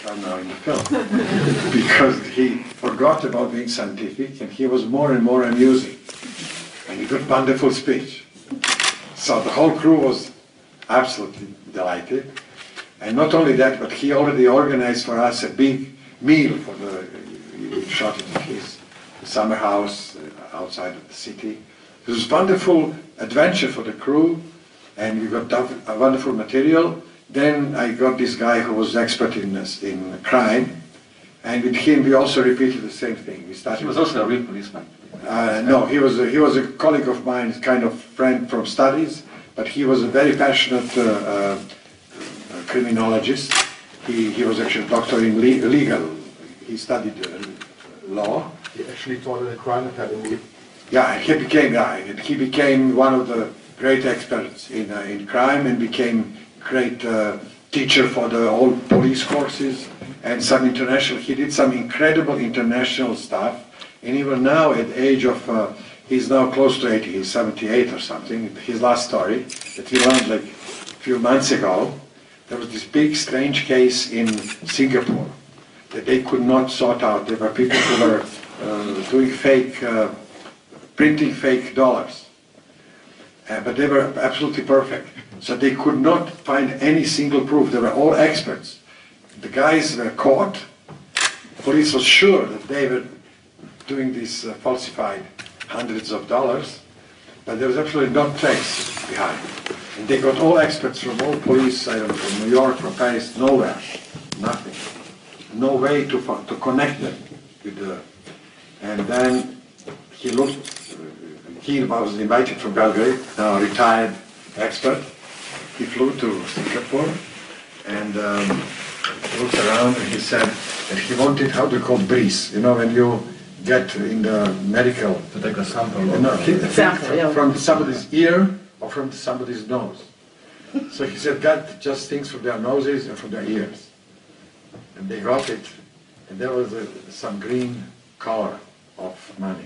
are now in the film. Because he forgot about being scientific and he was more and more amusing. And he got wonderful speech. So the whole crew was absolutely delighted. And not only that, but he already organized for us a big meal for he shot it in his summer house outside of the city. It was a wonderful adventure for the crew, and we got a wonderful material. Then I got this guy who was expert in crime, and with him we also repeated the same thing. He was also a real policeman. No, he was a colleague of mine, kind of friend from studies, but he was a very passionate criminologist. He was actually a doctor in legal. He studied law. He actually taught at the crime academy. Yeah, and he became one of the great experts in crime and became great teacher for the old police courses and some international. He did some incredible international stuff. And even now, at the age of, he's now close to 80, he's 78 or something. His last story that we learned like a few months ago, there was this big strange case in Singapore that they could not sort out. There were people who were doing printing fake dollars. But they were absolutely perfect. So they could not find any single proof. They were all experts. The guys were caught. Police was sure that they were doing these falsified hundreds of dollars, but there was absolutely no trace behind. And they got all experts from all police, I don't know, from New York, from Paris, nowhere, nothing. No way to connect them with the... And then he looked, he was invited from Belgrade, now retired expert. He flew to Singapore and looked around and he said that he wanted how to call breeze. You know, when you get in the medical to take a sample. From somebody's ear or from somebody's nose. So he said, God just thinks from their noses and from their ears. And they got it, and there was some green color of money.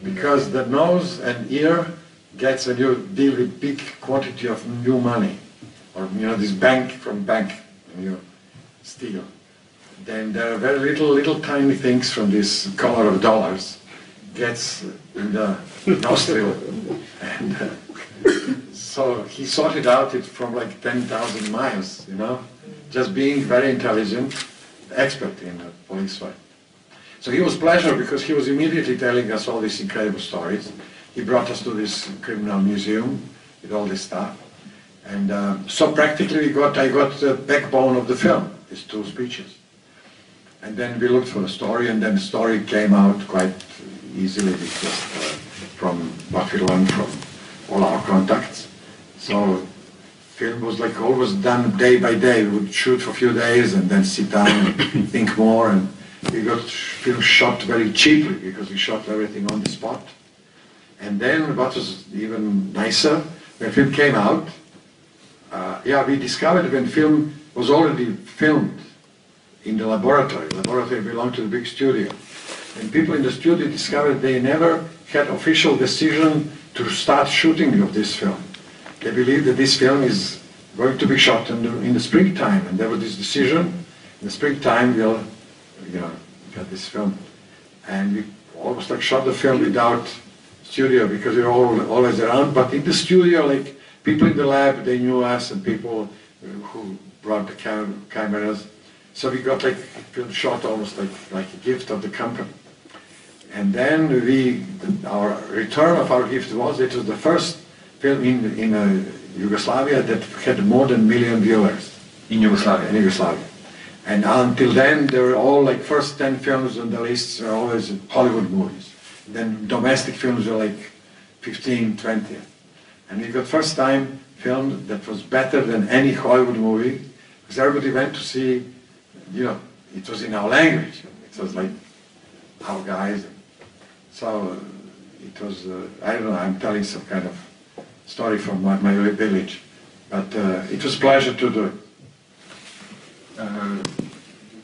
Because the nose and ear gets when you deal with big quantity of new money, or this bank from bank, and you steal. Then there are very little tiny things from this color of dollars gets in the nostril. And so he sorted out it from like 10,000 miles, just being very intelligent, expert in the police work. So he was pleasure because he was immediately telling us all these incredible stories. He brought us to this criminal museum with all this stuff. And so practically I got the backbone of the film, these two speeches. And then we looked for a story, and then the story came out quite easily just from what we learned from all our contacts. So film was like always done day by day. We would shoot for a few days and then sit down and think more. And we got film shot very cheaply because we shot everything on the spot. And then what was even nicer, when film came out, we discovered when film was already filmed in the laboratory. The laboratory belonged to the big studio. And people in the studio discovered they never had official decision to start shooting of this film. They believed that this film is going to be shot in the springtime, and there was this decision, in the springtime we'll get this film. And we almost like shot the film without studio because we were always around, but in the studio, like people in the lab, they knew us, and people who brought the cameras. So we got like film shot almost like a gift of the company. And then our return of our gift was, it was the first film in Yugoslavia that had more than 1 million viewers. In Yugoslavia? In Yugoslavia. And until then, they were all like first 10 films on the lists were always Hollywood movies. Then domestic films were like 15, 20. And we got first time film that was better than any Hollywood movie, because everybody went to see, it was in our language. It was like our guys. So it was, I don't know, I'm telling some kind of story from my village. But it was a pleasure to do it.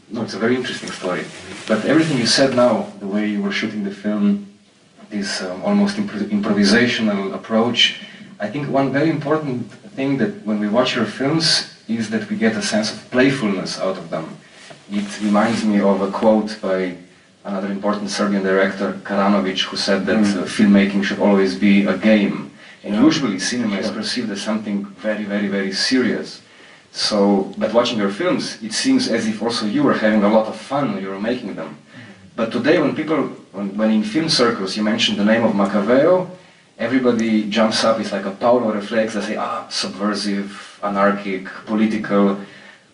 No, it's a very interesting story. But everything you said now, the way you were shooting the film, this almost improvisational approach, I think one very important thing that when we watch your films is that we get a sense of playfulness out of them. It reminds me of a quote by another important Serbian director, Karanovic, who said that filmmaking should always be a game. And usually cinema is perceived as something very, very, very serious. So, but watching your films, it seems as if also you were having a lot of fun when you were making them. But today when people, when in film circles you mention the name of Makavejev, everybody jumps up, it's like a Paulo reflex, they say, subversive, anarchic, political.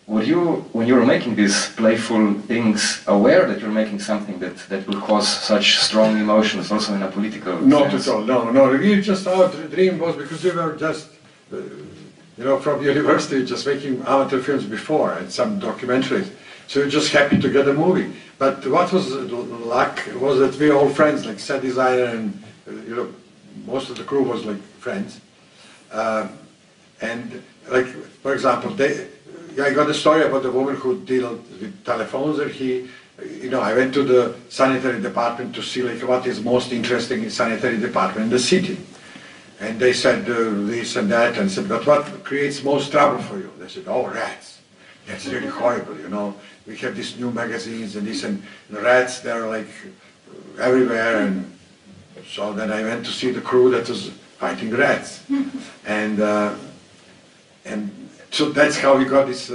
Were you, when you were making these playful things, aware that you're making something that will cause such strong emotions also in a political Not sense? at all, no. We just, our dream was, because we were just, from university, just making amateur films before, and some documentaries. So we were just happy to get a movie. But what was luck was that we were all friends, like set designer and, most of the crew was like friends. And like, for example, I got a story about a woman who dealt with telephones, and I went to the sanitary department to see like what is most interesting in sanitary department in the city. And they said this and that, and said, but what creates most trouble for you? They said, oh, rats. That's really horrible, We have these new magazines and this, and the rats, they're like everywhere. And so then I went to see the crew that was fighting rats. And so that's how we got this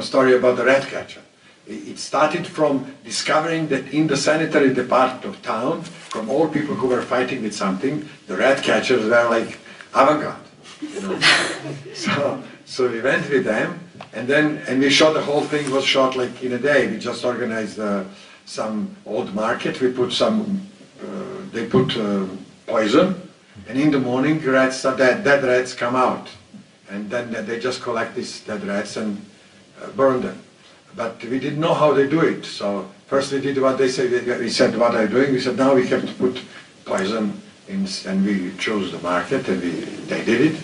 story about the rat catcher. It started from discovering that in the sanitary department of town, from all people who were fighting with something, the rat catchers were like avant-garde. So we went with them, and we shot, the whole thing was shot like in a day. We just organized some old market. We put they put poison, and in the morning dead rats come out. And then they just collect these dead rats and burn them. But we didn't know how they do it. So first we did what they said. We said, what are you doing? We said, now we have to put poison in, and we chose the market, and they did it.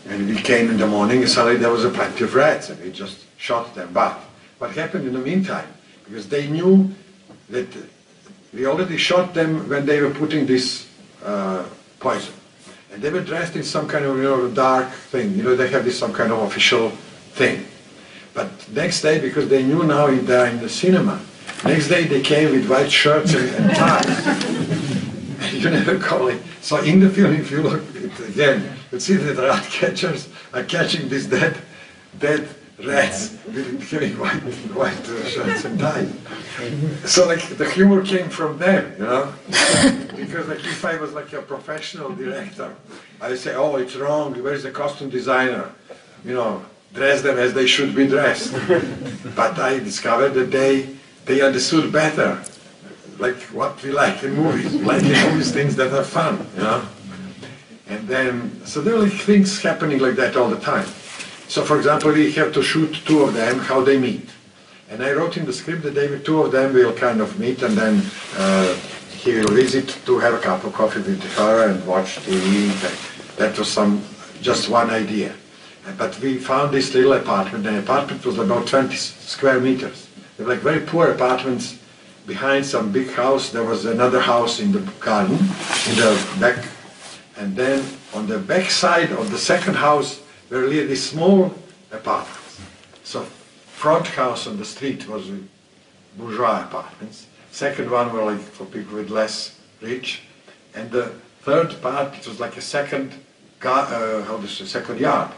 And we came in the morning, and suddenly there was a plenty of rats, and we just shot them. But what happened in the meantime? Because they knew that we already shot them when they were putting this poison. And they were dressed in some kind of dark thing. They have this some kind of official thing. But next day, because they knew now they're in the cinema, next day they came with white shirts and ties. And you never call it. So in the film, if you look at it again, you see that the rat catchers are catching these dead rats with having white shirts and ties. So like the humor came from them, Because like if I was like a professional director, I say, oh, it's wrong, where's the costume designer? Dress them as they should be dressed. But I discovered that they understood better, like what we like in movies. We like in movies things that are fun, And then, so there are like things happening like that all the time. So for example, we have to shoot two of them, how they meet. And I wrote in the script that two of them will kind of meet, and then he will visit to have a cup of coffee with her and watch TV. That was just one idea. But we found this little apartment. The apartment was about 20 square meters. They were like very poor apartments. Behind some big house, there was another house in the garden, in the back. And then on the back side of the second house, were really these small apartments. So front house on the street was bourgeois apartments. Second one were like for people with less rich. And the third part, it was like a second yard,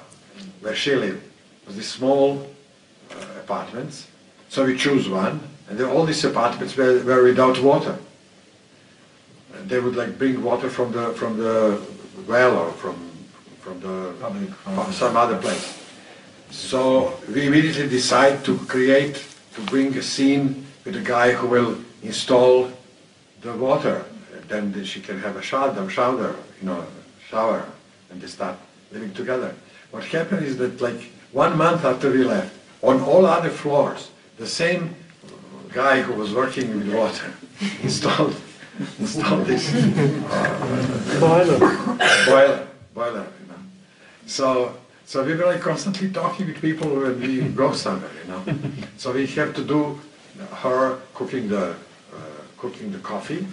where she lived. It was these small apartments. So we chose one, and then all these apartments were without water. And they would like bring water from the well or from some other place. So we immediately decide to bring a scene with a guy who will install the water. And then she can have a shower, and they start living together. What happened is that like 1 month after we left, on all other floors, the same guy who was working with water installed this boiler. So we were like constantly talking with people when we go somewhere, So we have to do her cooking the coffee,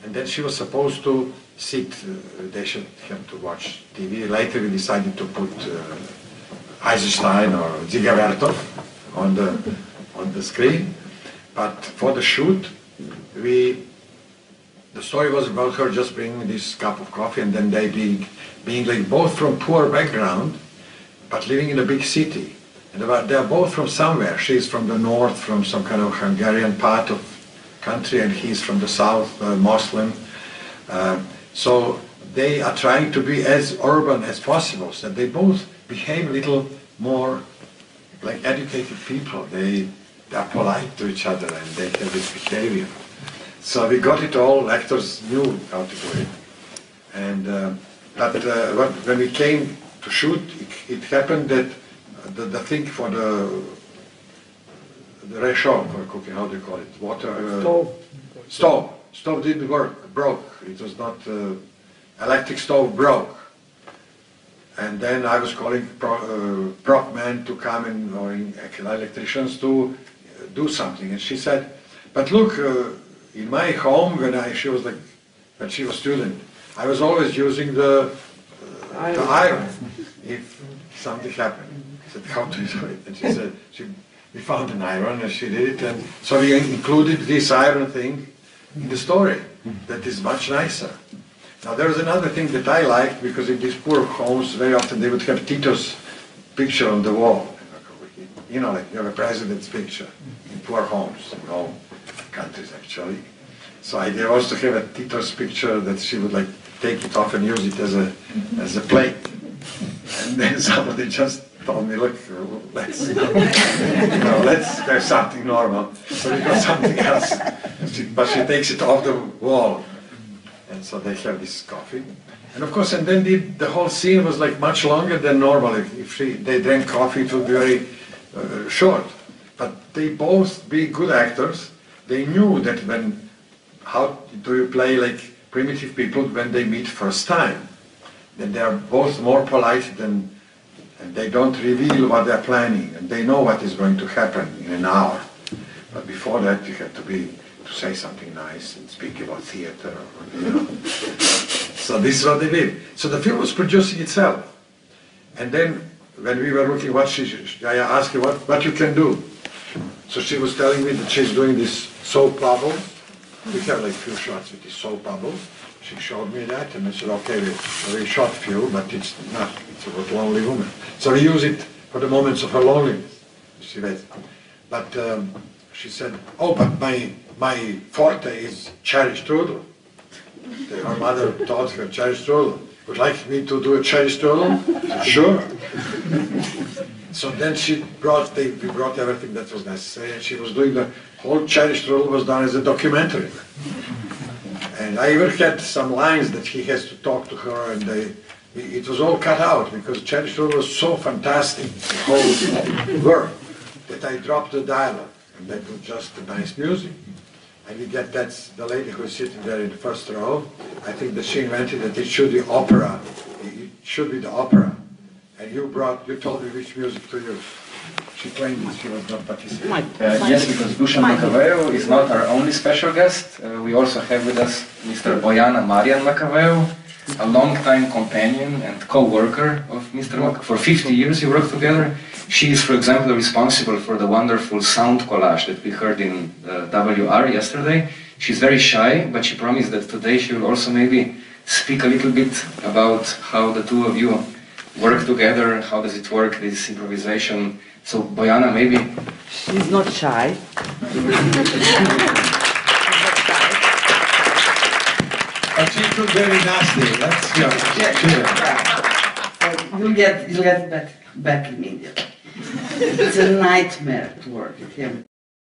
and then she was supposed to sit. They should have to watch TV. Later we decided to put Eisenstein or Zigavertov on the the screen. But for the shoot, the story was about her just bringing this cup of coffee and then they being like both from poor background, but living in a big city. And they're both from somewhere. She's from the north, from some kind of Hungarian part of country, and he's from the south, Muslim. So they are trying to be as urban as possible, so they both behave a little more like educated people. They are polite to each other and they have this behavior. So we got it all, actors knew how to do it. And when we came to shoot, it happened that the thing for the réchaud for cooking, how do you call it? Water? Stove didn't work, broke. It was not, electric stove broke. And then I was calling prop men to come and, or electricians to do something. And she said, but look, in my home, when she was a student, I was always using the iron if something happened. I said, how do you do it? And she said, we found an iron and she did it. And so we included this iron thing in the story. That is much nicer. Now there was another thing that I liked, because in these poor homes, very often they would have Tito's picture on the wall. You know, like you have a president's picture in poor homes, in all countries actually. So the idea was to have a Tito's picture that she would like take it off and use it as a plate. And then somebody just told me, look, let's have something normal. So we got something else. But she takes it off the wall. And so they have this coffee. And of course, and then the whole scene was like much longer than normal. If they drank coffee, it would be very short. But they both, being good actors, they knew that how do you play like primitive people when they meet first time. Then they are both more polite and they don't reveal what they're planning, and they know what is going to happen in an hour. But before that, you have to say something nice and speak about theater, So this is what they did. So the film was producing itself. And then when we were looking I asked her what you can do. So she was telling me that she's doing this soap bubble. We have like few shots with this soap bubble. She showed me that and I said, okay, we shot few, but it's about lonely woman. So we use it for the moments of her loneliness. But she said, oh, but my forte is cherry strudel. Her mother taught her cherry strudel. Would you like me to do a cherry strudel? Said, sure. So then we brought everything that was necessary, and she was doing the whole cherry strudel was done as a documentary. And I even had some lines that he has to talk to her, and it was all cut out because cherry strudel was so fantastic, the whole work, that I dropped the dialogue. And that was just the nice music. And you get that's the lady who is sitting there in the first row. I think that she invented that it should be opera. It should be the opera. And you told me which music to use. She claimed that she was not participating. Yes, because Dusan Makavejev is not our only special guest. We also have with us Mr. Bojana Marian Makavejev, a long-time companion and co-worker of Mr. Makavejev. For 50 years you worked together. She is, for example, responsible for the wonderful sound collage that we heard in WR yesterday. She's very shy, but she promised that today she will also maybe speak a little bit about how the two of you work together, how does it work, this improvisation. So, Bojana, maybe... She's not shy. But she's too very nasty, that's So you'll get back immediately. It's a nightmare to work with him.